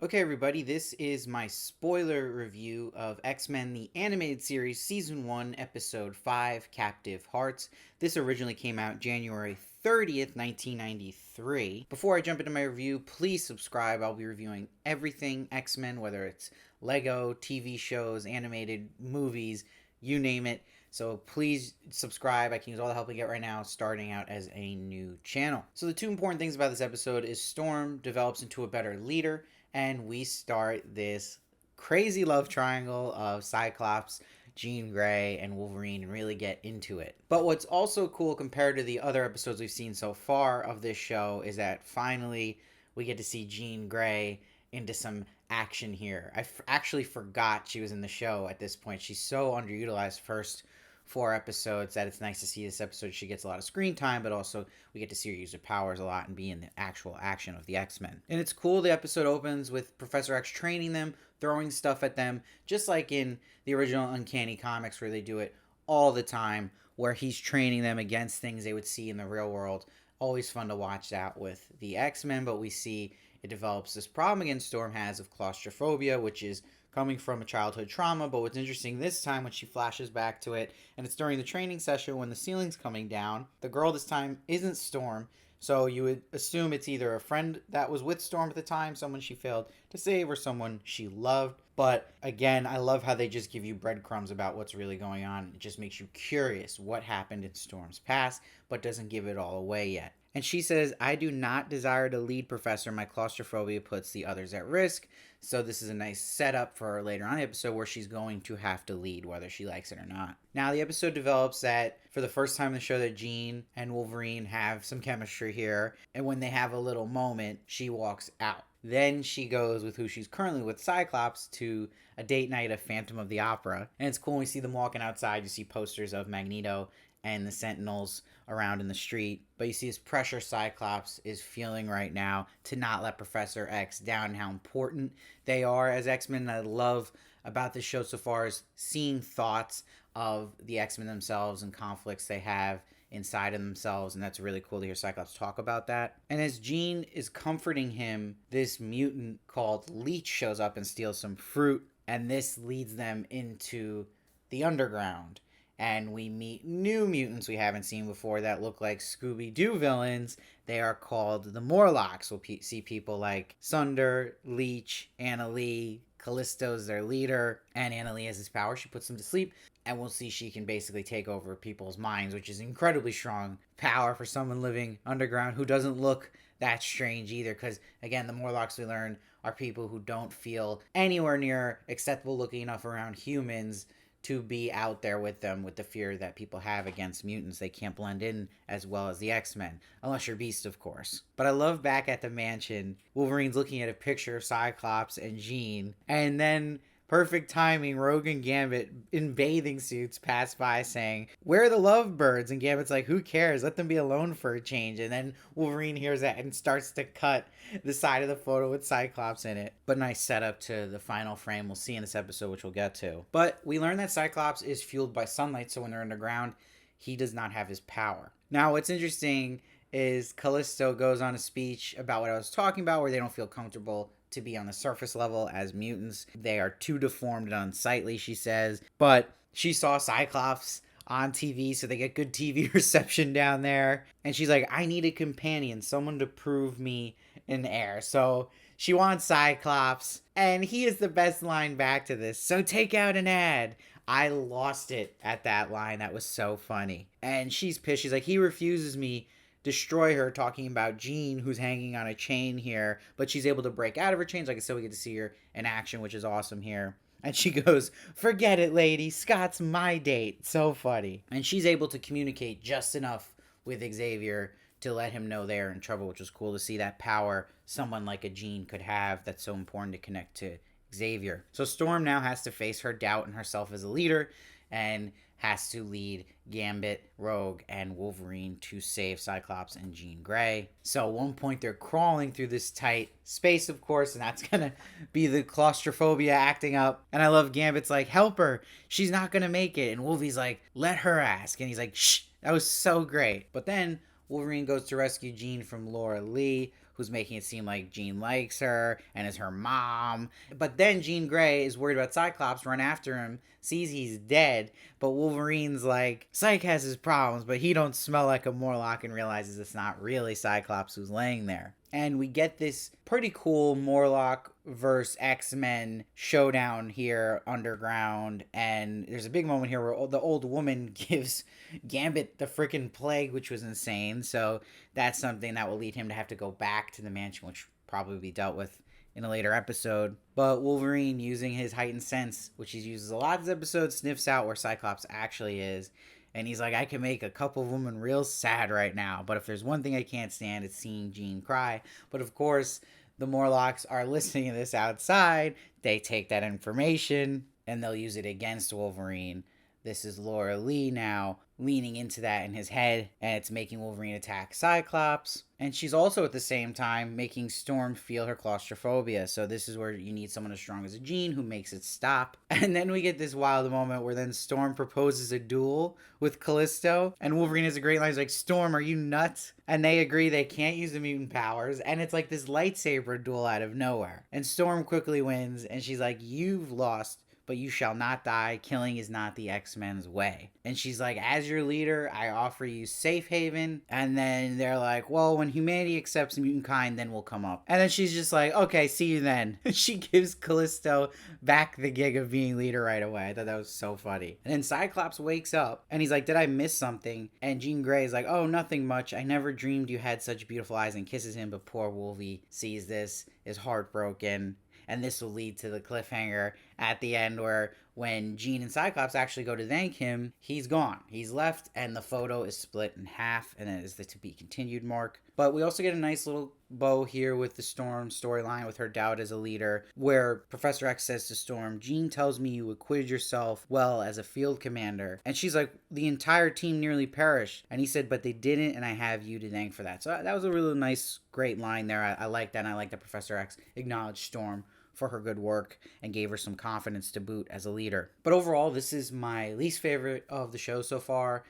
Okay, everybody, this is my spoiler review of X-Men the Animated Series Season 1, Episode 5, Captive Hearts. This originally came out January 30th, 1993. Before I jump into my review, please subscribe. I'll be reviewing everything X-Men, whether it's Lego, TV shows, animated movies, you name it. So please subscribe. I can use all the help I get right now, starting out as a new channel. So the two important things about this episode is Storm develops into a better leader, and we start this crazy love triangle of Cyclops, Jean Grey, and Wolverine and really get into it. But what's also cool compared to the other episodes we've seen so far of this show is that finally we get to see Jean Grey into some action here. Actually forgot she was in the show at this point. She's so underutilized first 4 episodes that it's nice to see this episode. She gets a lot of screen time, but also we get to see her use her powers a lot and be in the actual action of the X-Men. And it's cool. The episode opens with Professor X training them, throwing stuff at them, just like in the original Uncanny Comics where they do it all the time, where he's training them against things they would see in the real world. Always fun to watch that with the X-Men, but we see it develops this problem again Storm has of claustrophobia, which is coming from a childhood trauma. But what's interesting this time when she flashes back to it, and it's during the training session when the ceiling's coming down, the girl this time isn't Storm. So you would assume it's either a friend that was with Storm at the time, someone she failed to save, or someone she loved. But again, I love how they just give you breadcrumbs about what's really going on. It just makes you curious what happened in Storm's past, but doesn't give it all away yet. And she says, I do not desire to lead, Professor. My claustrophobia puts the others at risk. So this is a nice setup for her later on in the episode where she's going to have to lead, whether she likes it or not. Now, the episode develops that for the first time in the show that Jean and Wolverine have some chemistry here. And when they have a little moment, she walks out. Then she goes with who she's currently with, Cyclops, to a date night of Phantom of the Opera. And it's cool when we see them walking outside. You see posters of Magneto and the Sentinels around in the street. But you see this pressure Cyclops is feeling right now to not let Professor X down, and how important they are as X-Men. I love about this show so far is seeing thoughts of the X-Men themselves and conflicts they have inside of themselves, and that's really cool to hear Cyclops talk about that. And as Jean is comforting him, this mutant called Leech shows up and steals some fruit, and this leads them into the underground. And we meet new mutants we haven't seen before that look like Scooby-Doo villains. They are called the Morlocks. We'll see people like Sunder, Leech, Anna Lee. Callisto's their leader, and Anna Lee has this power. She puts them to sleep, and we'll see she can basically take over people's minds, which is incredibly strong power for someone living underground who doesn't look that strange either, because, again, the Morlocks we learn are people who don't feel anywhere near acceptable looking enough around humans to be out there with them, with the fear that people have against mutants. They can't blend in as well as the X-Men, unless you're Beast, of course. But I love back at the mansion, Wolverine's looking at a picture of Cyclops and Jean, and then perfect timing, Rogue and Gambit in bathing suits pass by saying, where are the lovebirds? And Gambit's like, who cares? Let them be alone for a change. And then Wolverine hears that and starts to cut the side of the photo with Cyclops in it. But nice setup to the final frame we'll see in this episode, which we'll get to. But we learn that Cyclops is fueled by sunlight, so when they're underground, he does not have his power. Now, what's interesting is Callisto goes on a speech about what I was talking about, where they don't feel comfortable to be on the surface level as mutants. They are too deformed and unsightly, she says. But she saw Cyclops on TV, so they get good TV reception down there. And she's like, I need a companion, someone to prove me in the air. So she wants Cyclops, and he is the best line back to this. So take out an ad. I lost it at that line. That was so funny. And she's pissed. She's like, he refuses me. Destroy her, talking about Jean, who's hanging on a chain here, but she's able to break out of her chains. Like I said, we get to see her in action, which is awesome here. And she goes, forget it, lady. Scott's my date. So funny. And she's able to communicate just enough with Xavier to let him know they're in trouble, which was cool to see that power someone like a Jean could have that's so important to connect to Xavier. So Storm now has to face her doubt in herself as a leader and has to lead Gambit, Rogue, and Wolverine to save Cyclops and Jean Grey. So at one point they're crawling through this tight space, of course, and that's gonna be the claustrophobia acting up. And I love Gambit's like, help her, she's not gonna make it. And Wolvie's like, let her ask. And he's like, shh, that was so great. But then Wolverine goes to rescue Jean from Laura Lee, who's making it seem like Jean likes her and is her mom. But then Jean Grey is worried about Cyclops, run after him, sees he's dead, but Wolverine's like, Cyc has his problems, but he don't smell like a Morlock, and realizes it's not really Cyclops who's laying there. And we get this pretty cool Morlock versus X-Men showdown here underground. And there's a big moment here where the old woman gives Gambit the freaking plague, which was insane. So that's something that will lead him to have to go back to the mansion, which probably be dealt with in a later episode. But Wolverine, using his heightened sense, which he uses a lot of this episode, sniffs out where Cyclops actually is. And he's like, I can make a couple of women real sad right now, but if there's one thing I can't stand, it's seeing Jean cry. But of course, the Morlocks are listening to this outside. They take that information and they'll use it against Wolverine. This is Laura Lee now leaning into that in his head, and it's making Wolverine attack Cyclops. And she's also at the same time making Storm feel her claustrophobia. So this is where you need someone as strong as a Jean who makes it stop. And then we get this wild moment where then Storm proposes a duel with Callisto, and Wolverine has a great line. He's like, Storm, are you nuts? And they agree they can't use the mutant powers, and it's like this lightsaber duel out of nowhere. And Storm quickly wins, and she's like, you've lost, but you shall not die. Killing is not the X-Men's way. And she's like, as your leader, I offer you safe haven. And then they're like, well, when humanity accepts mutant kind, then we'll come up. And then she's just like, okay, see you then. She gives Callisto back the gig of being leader right away. I thought that was so funny. And then Cyclops wakes up and he's like, did I miss something? And Jean Grey is like, oh, nothing much. I never dreamed you had such beautiful eyes, and kisses him. But poor Wolvie sees this, is heartbroken. And this will lead to the cliffhanger at the end where when Jean and Cyclops actually go to thank him, he's gone. He's left, and the photo is split in half, and it is the to be continued mark. But we also get a nice little bow here with the Storm storyline with her doubt as a leader, where Professor X says to Storm, Jean tells me you acquitted yourself well as a field commander. And she's like, the entire team nearly perished. And he said, but they didn't, and I have you to thank for that. So that was a really nice, great line there. I like that, and I like that Professor X acknowledged Storm for her good work and gave her some confidence to boot as a leader. But overall, this is my least favorite of the show so far.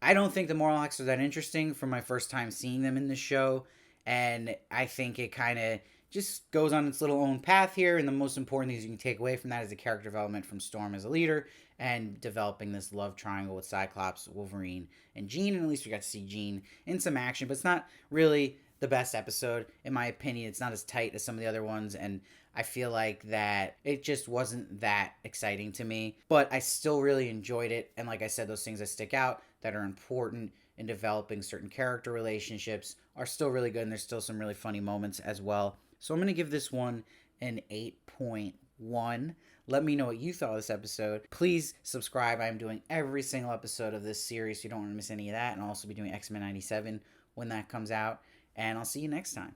I don't think the Morlocks are that interesting from my first time seeing them in the show, and I think it kind of just goes on its little own path here, and the most important things you can take away from that is the character development from Storm as a leader and developing this love triangle with Cyclops, Wolverine, and Jean. And at least we got to see Jean in some action, but it's not really the best episode. In my opinion, it's not as tight as some of the other ones, and I feel like that it just wasn't that exciting to me, but I still really enjoyed it. And like I said, those things that stick out that are important in developing certain character relationships are still really good, and there's still some really funny moments as well. So I'm going to give this one an 8.1. Let me know what you thought of this episode. Please subscribe. I'm doing every single episode of this series, so you don't want to miss any of that. And I'll also be doing X-Men 97 when that comes out. And I'll see you next time.